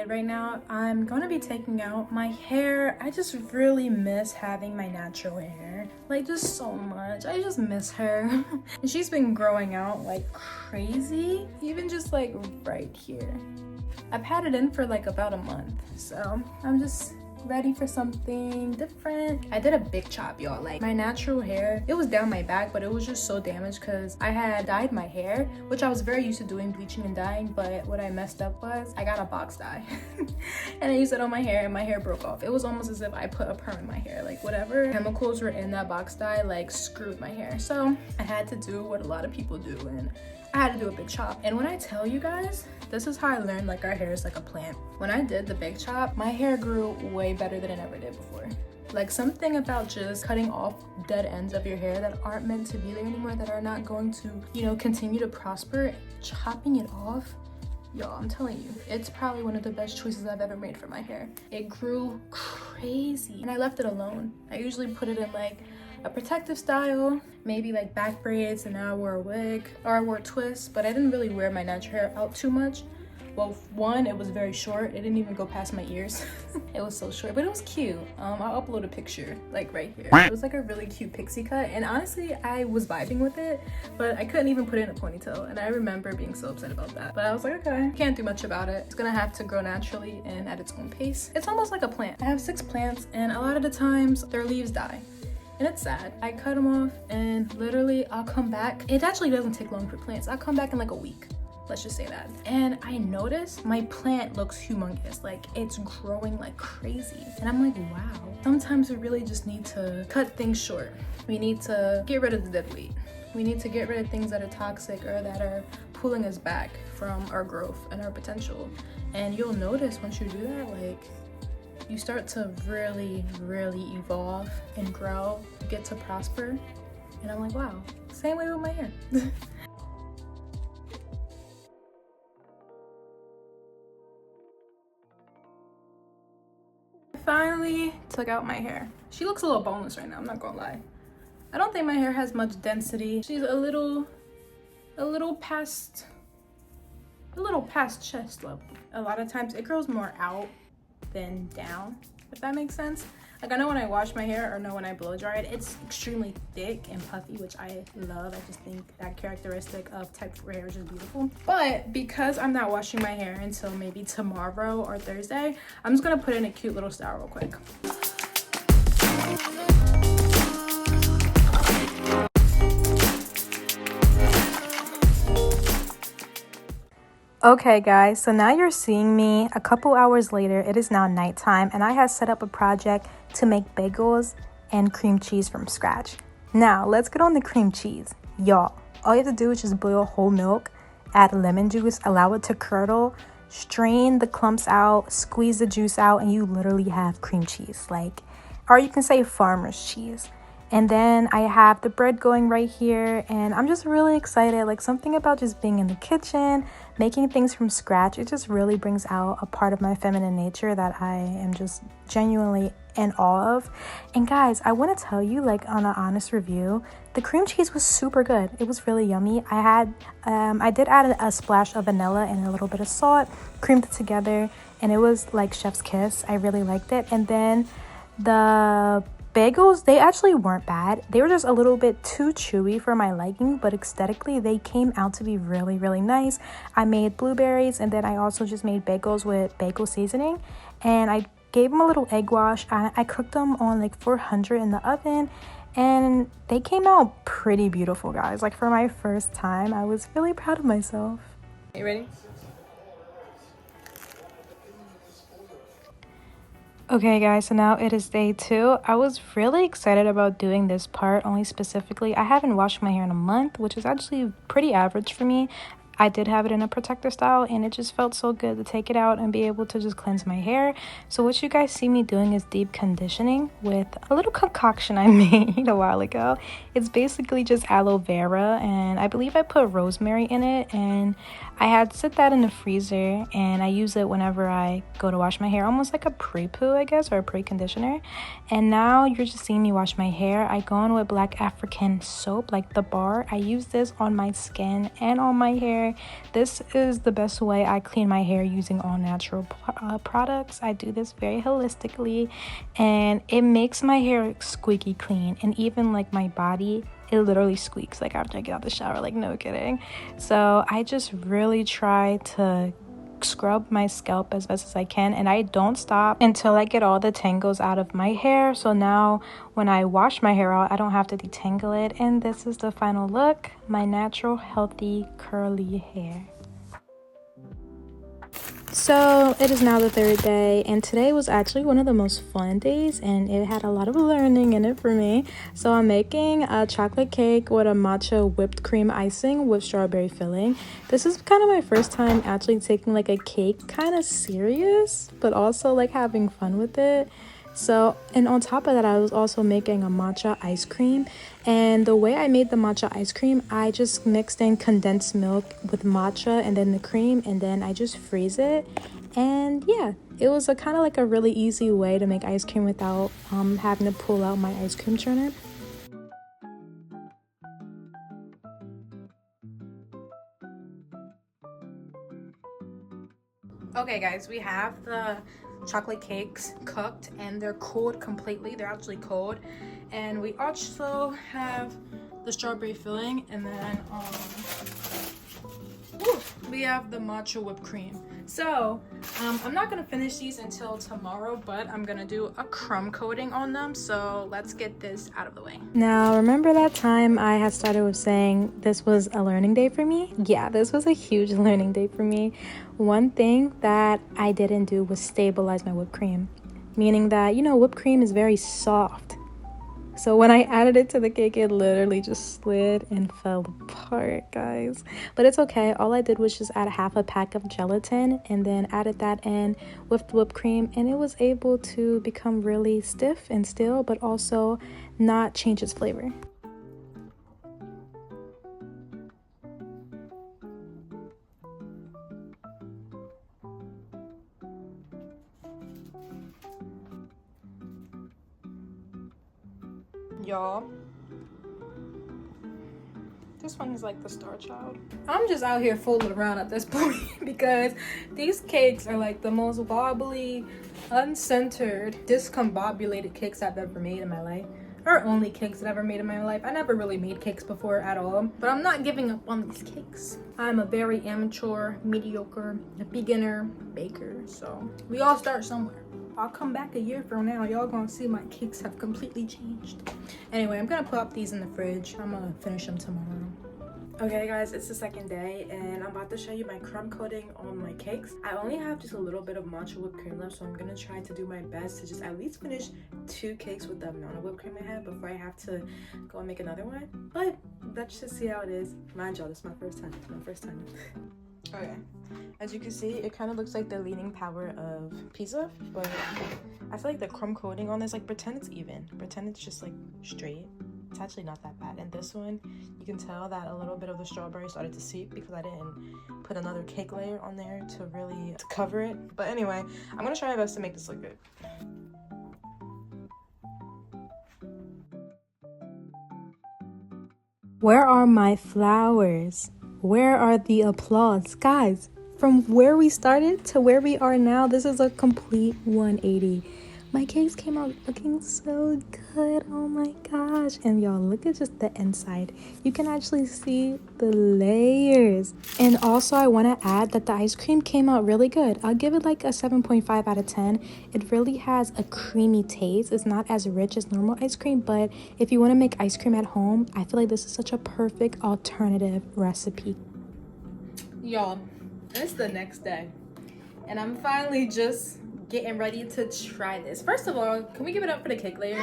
excited right now. I'm gonna be taking out my hair. I just really miss having my natural hair, like just so much. I just miss her. And she's been growing out like crazy, even just like right here. I've had it in for like about a month, so I'm just ready for something different. I did a big chop, y'all. Like my natural hair, it was down my back, but it was just so damaged because I had dyed my hair, which I was very used to doing, bleaching and dyeing. But what I messed up was I got a box dye and I used it on my hair and my hair broke off. It was almost as if I put a perm in my hair. Like whatever chemicals were in that box dye like screwed my hair. So I had to do what a lot of people do, and I had to do a big chop. And when I tell you guys, this is how I learned like our hair is like a plant. When I did the big chop, my hair grew way better than it ever did before. Like something about just cutting off dead ends of your hair that aren't meant to be there anymore, that are not going to, you know, continue to prosper, chopping it off. Y'all, I'm telling you, it's probably one of the best choices I've ever made for my hair. It grew crazy and I left it alone. I usually put it in like a protective style, maybe like back braids, and now I wore a wig, or I wore twists, but I didn't really wear my natural hair out too much. Well, one, it was very short. It didn't even go past my ears. It was so short, but it was cute. I'll upload a picture like right here. It was like a really cute pixie cut, and honestly, I was vibing with it, but I couldn't even put it in a ponytail, and I remember being so upset about that. But I was like, okay, can't do much about it. It's gonna have to grow naturally and at its own pace. It's almost like a plant. I have 6 plants, and a lot of the times their leaves die. And it's sad. I cut them off and literally I'll come back. It actually doesn't take long for plants. I'll come back in like a week. Let's just say that. And I notice my plant looks humongous. Like it's growing like crazy. And I'm like, wow. Sometimes we really just need to cut things short. We need to get rid of the dead weight. We need to get rid of things that are toxic or that are pulling us back from our growth and our potential. And you'll notice once you do that, like, you start to really evolve and grow, get to prosper. And I'm like, wow, same way with my hair. I finally took out my hair. She looks a little boneless right now, I'm not gonna lie. I don't think my hair has much density. She's a little past chest level. A lot of times it grows more out than down, if that makes sense. Like I know when I wash my hair or know when I blow dry it, it's extremely thick and puffy, which I love. I just think that characteristic of type 4 hair is just beautiful. But because I'm not washing my hair until maybe tomorrow or Thursday, I'm just gonna put in a cute little style real quick. Okay guys, so now you're seeing me a couple hours later. It is now nighttime and I have set up a project to make bagels and cream cheese from scratch. Now let's get on the cream cheese. Y'all, all you have to do is just boil whole milk, add lemon juice, allow it to curdle, strain the clumps out, squeeze the juice out, and you literally have cream cheese. Like, or you can say farmer's cheese. And then I have the bread going right here, and I'm just really excited. Like something about just being in the kitchen, making things from scratch, it just really brings out a part of my feminine nature that I am just genuinely in awe of. And guys, I want to tell you, like on an honest review, the cream cheese was super good. It was really yummy. I did add a splash of vanilla and a little bit of salt, creamed it together, and it was like chef's kiss. I really liked it. And then the bagels, they actually weren't bad. They were just a little bit too chewy for my liking, but aesthetically they came out to be really nice. I made blueberries, and then I also just made bagels with bagel seasoning, and I gave them a little egg wash. I cooked them on like 400 in the oven, and they came out pretty beautiful, guys. Like for my first time, I was really proud of myself. You ready? Okay guys, so now it is day 2. I was really excited about doing this part, only specifically I haven't washed my hair in a month, which is actually pretty average for me. I did have it in a protector style, and it just felt so good to take it out and be able to just cleanse my hair. So what you guys see me doing is deep conditioning with a little concoction I made a while ago. It's basically just aloe vera, and I believe I put rosemary in it, and I had set that in the freezer, and I use it whenever I go to wash my hair, almost like a pre-poo, I guess, or a pre-conditioner. And now you're just seeing me wash my hair. I go in with Black African soap, like the bar. I use this on my skin and on my hair, hair. This is the best way I clean my hair using all natural products. I do this very holistically, and it makes my hair squeaky clean, and even like my body, it literally squeaks like after I get out the shower, like no kidding. So I just really try to scrub my scalp as best as I can, and I don't stop until I get all the tangles out of my hair. So now when I wash my hair out, I don't have to detangle it, and this is the final look, my natural healthy curly hair. So it is now the third day, and today was actually one of the most fun days, and it had a lot of learning in it for me. So I'm making a chocolate cake with a matcha whipped cream icing with strawberry filling. This is kind of my first time actually taking like a cake kind of serious, but also like having fun with it. So, and on top of that, I was also making a matcha ice cream, and the way I made the matcha ice cream, I just mixed in condensed milk with matcha and then the cream, and then I just freeze it. And yeah, it was a kind of like a really easy way to make ice cream without having to pull out my ice cream churner. Okay guys, we have the chocolate cakes cooked and they're cold completely. They're actually cold. And we also have the strawberry filling, and then we have the matcha whipped cream. So I'm not gonna finish these until tomorrow, but I'm gonna do a crumb coating on them. So let's get this out of the way. Now, remember that time I had started with saying this was a learning day for me? Yeah, this was a huge learning day for me. One thing that I didn't do was stabilize my whipped cream, meaning that, you know, whipped cream is very soft. So when I added it to the cake, it literally just slid and fell apart, guys. But it's okay. All I did was just add half a pack of gelatin and then added that in with the whipped cream, and it was able to become really stiff and still, but also not change its flavor. Y'all, this one is like the star child. I'm just out here fooling around at this point because these cakes are like the most wobbly, uncentered, discombobulated cakes I've ever made in my life. Or only cakes I've ever made in my life. I never really made cakes before at all, but I'm not giving up on these cakes. I'm a very amateur, mediocre, beginner baker, so we all start somewhere. I'll come back a year from now, y'all gonna see my cakes have completely changed. Anyway, I'm gonna put these in the fridge. I'm gonna finish them tomorrow. Okay guys, it's the second day and I'm about to show you my crumb coating on my cakes. I only have just a little bit of matcha whipped cream left, so I'm gonna try to do my best to just at least finish 2 cakes with the amount of whipped cream I have before I have to go and make another one. But let's just see how it is. Mind y'all, this is my first time. Okay, as you can see, it kind of looks like the leaning power of pizza, but I feel like the crumb coating on this, like, pretend it's even, pretend it's just like straight. It's actually not that bad. And this one, you can tell that a little bit of the strawberry started to seep because I didn't put another cake layer on there to really cover it. But anyway, I'm gonna try my best to make this look good. Where are my flowers? Where are the applause? Guys, from where we started to where we are now, this is a complete 180. My cakes came out looking so good. Oh my gosh. And y'all, look at just the inside. You can actually see the layers. And also, I want to add that the ice cream came out really good. I'll give it like a 7.5 out of 10. It really has a creamy taste. It's not as rich as normal ice cream, but if you want to make ice cream at home, I feel like this is such a perfect alternative recipe. Y'all, it's the next day, and I'm finally just getting ready to try this. First of all, can we give it up for the cake layers?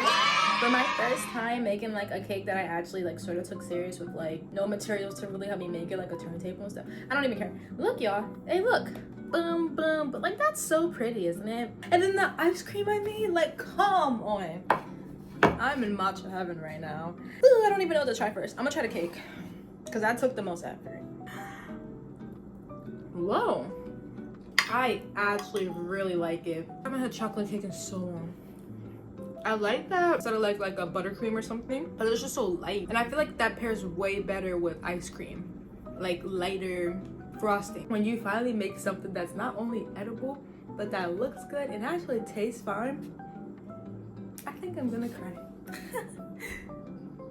For my first time making like a cake that I actually like sort of took serious with like no materials to really help me make it, like a turntable and stuff. I don't even care. Look y'all, hey look, boom boom, but like that's so pretty, isn't it? And then the ice cream I made, like come on. I'm in matcha heaven right now. Ooh, I don't even know what to try first. I'm gonna try the cake because I took the most effort. Whoa. I actually really like it. I haven't had chocolate cake in so long. I like that instead of like a buttercream or something, but it's just so light. And I feel like that pairs way better with ice cream. Like lighter, frosting. When you finally make something that's not only edible, but that looks good and actually tastes fine, I think I'm gonna cry.